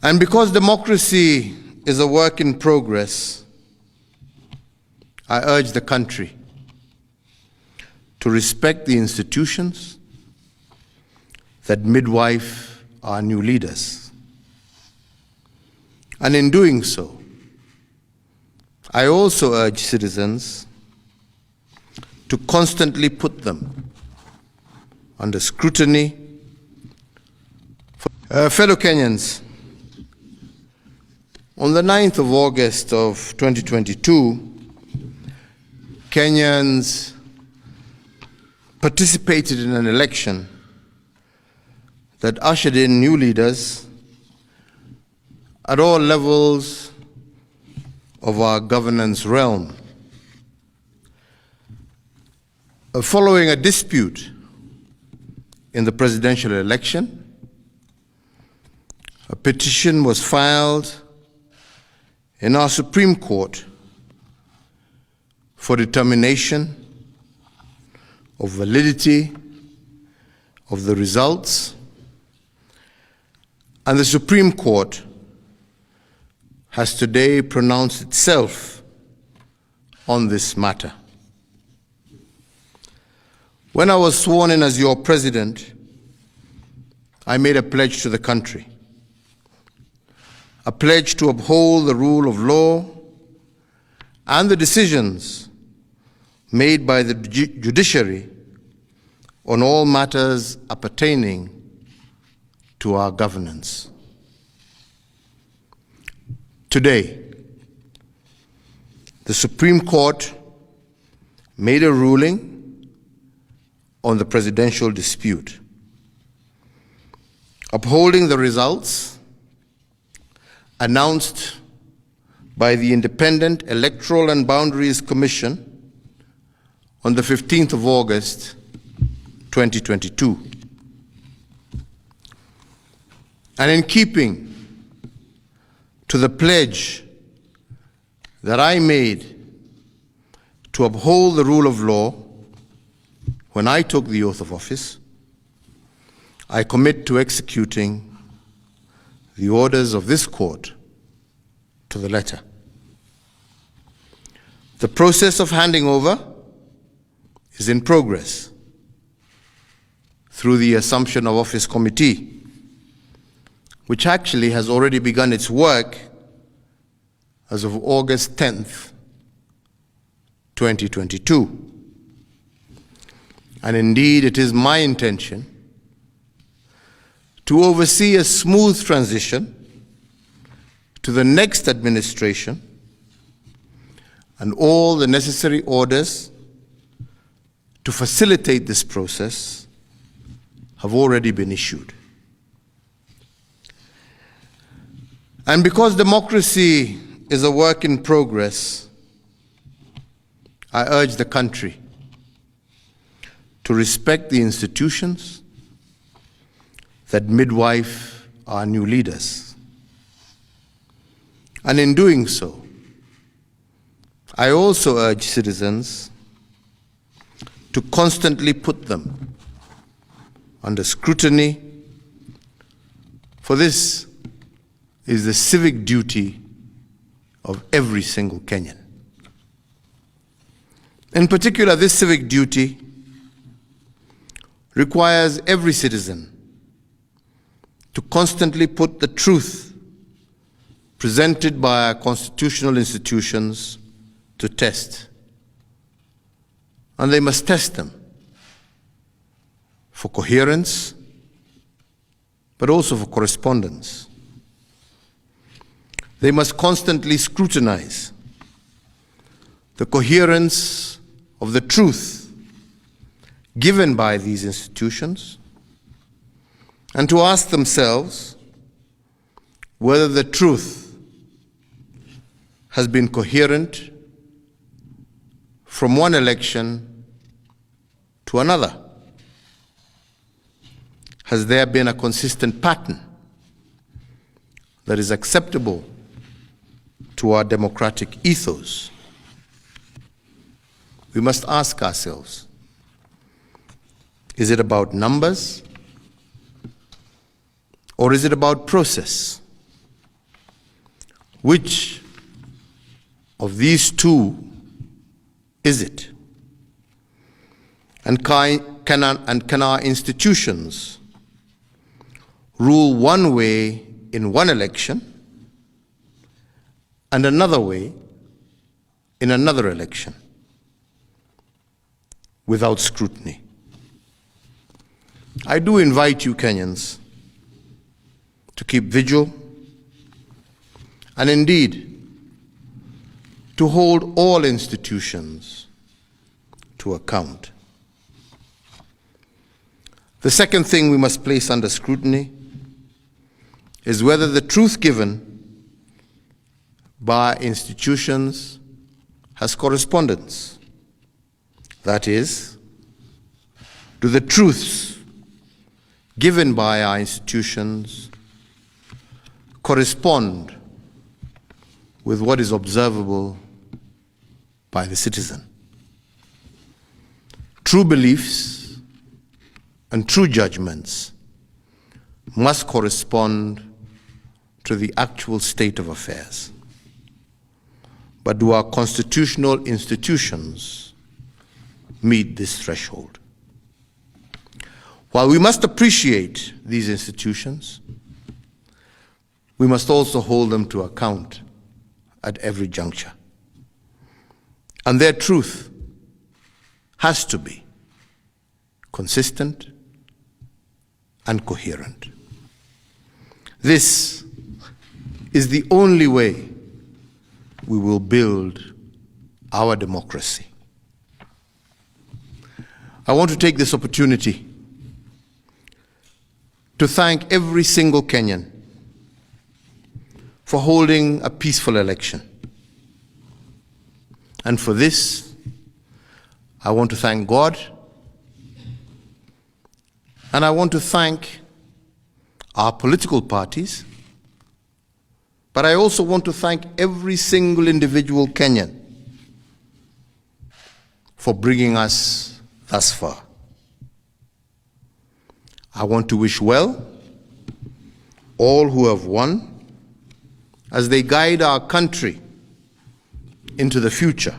And because democracy is a work in progress, I urge the country to respect the institutions that midwife our new leaders. And in doing so, I also urge citizens to constantly put them under scrutiny. Fellow Kenyans, on the 9th of August of 2022, Kenyans participated in an election that ushered in new leaders at all levels of our governance realm. Following a dispute in the presidential election, a petition was filed in our Supreme Court for determination of validity of the results, and the Supreme Court has today pronounced itself on this matter. When I was sworn in as your president, I made a pledge to the country, a pledge to uphold the rule of law and the decisions made by the judiciary on all matters appertaining to our governance. Today, the Supreme Court made a ruling on the presidential dispute, upholding the results announced by the Independent Electoral and Boundaries Commission on the 15th of August, 2022. And in keeping to the pledge that I made to uphold the rule of law when I took the oath of office, I commit to executing the orders of this court to the letter. The process of handing over is in progress through the Assumption of Office Committee, which actually has already begun its work as of August 10th, 2022. And indeed, it is my intention to oversee a smooth transition to the next administration, and all the necessary orders to facilitate this process have already been issued. And because democracy is a work in progress, I urge the country to respect the institutions that midwife our new leaders. And in doing so, I also urge citizens to constantly put them under scrutiny, for this is the civic duty of every single Kenyan. In particular, this civic duty requires every citizen to constantly put the truth presented by our constitutional institutions to test. And they must test them for coherence, but also for correspondence. They must constantly scrutinize the coherence of the truth given by these institutions, and to ask themselves whether the truth has been coherent from one election to another. Has there been a consistent pattern that is acceptable to our democratic ethos? We must ask ourselves, is it about numbers, or is it about process? Which of these two is it? And can our institutions rule one way in one election and another way in another election without scrutiny? I do invite you, Kenyans, to keep vigil and indeed to hold all institutions to account. The second thing we must place under scrutiny is whether the truth given by institutions has correspondence. That is, do the truths given by our institutions correspond with what is observable by the citizen? True beliefs and true judgments must correspond to the actual state of affairs. But do our constitutional institutions meet this threshold? While we must appreciate these institutions, we must also hold them to account at every juncture. And their truth has to be consistent and coherent. This is the only way we will build our democracy. I want to take this opportunity to thank every single Kenyan for holding a peaceful election. And for this, I want to thank God, and I want to thank our political parties, but I also want to thank every single individual Kenyan for bringing us thus far. I want to wish well all who have won as they guide our country into the future.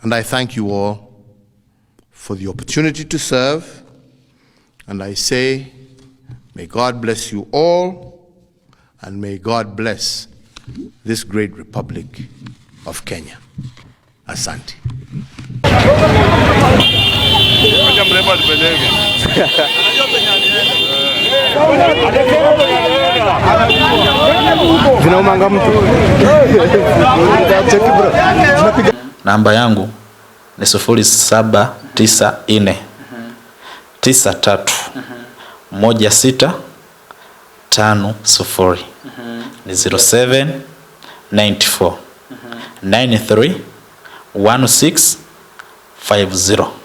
And I thank you all for the opportunity to serve, and I say, may God bless you all, and may God bless this great Republic of Kenya. Asante. Namba yangu ni 0794 93 1650. Ni 0794 93 1650.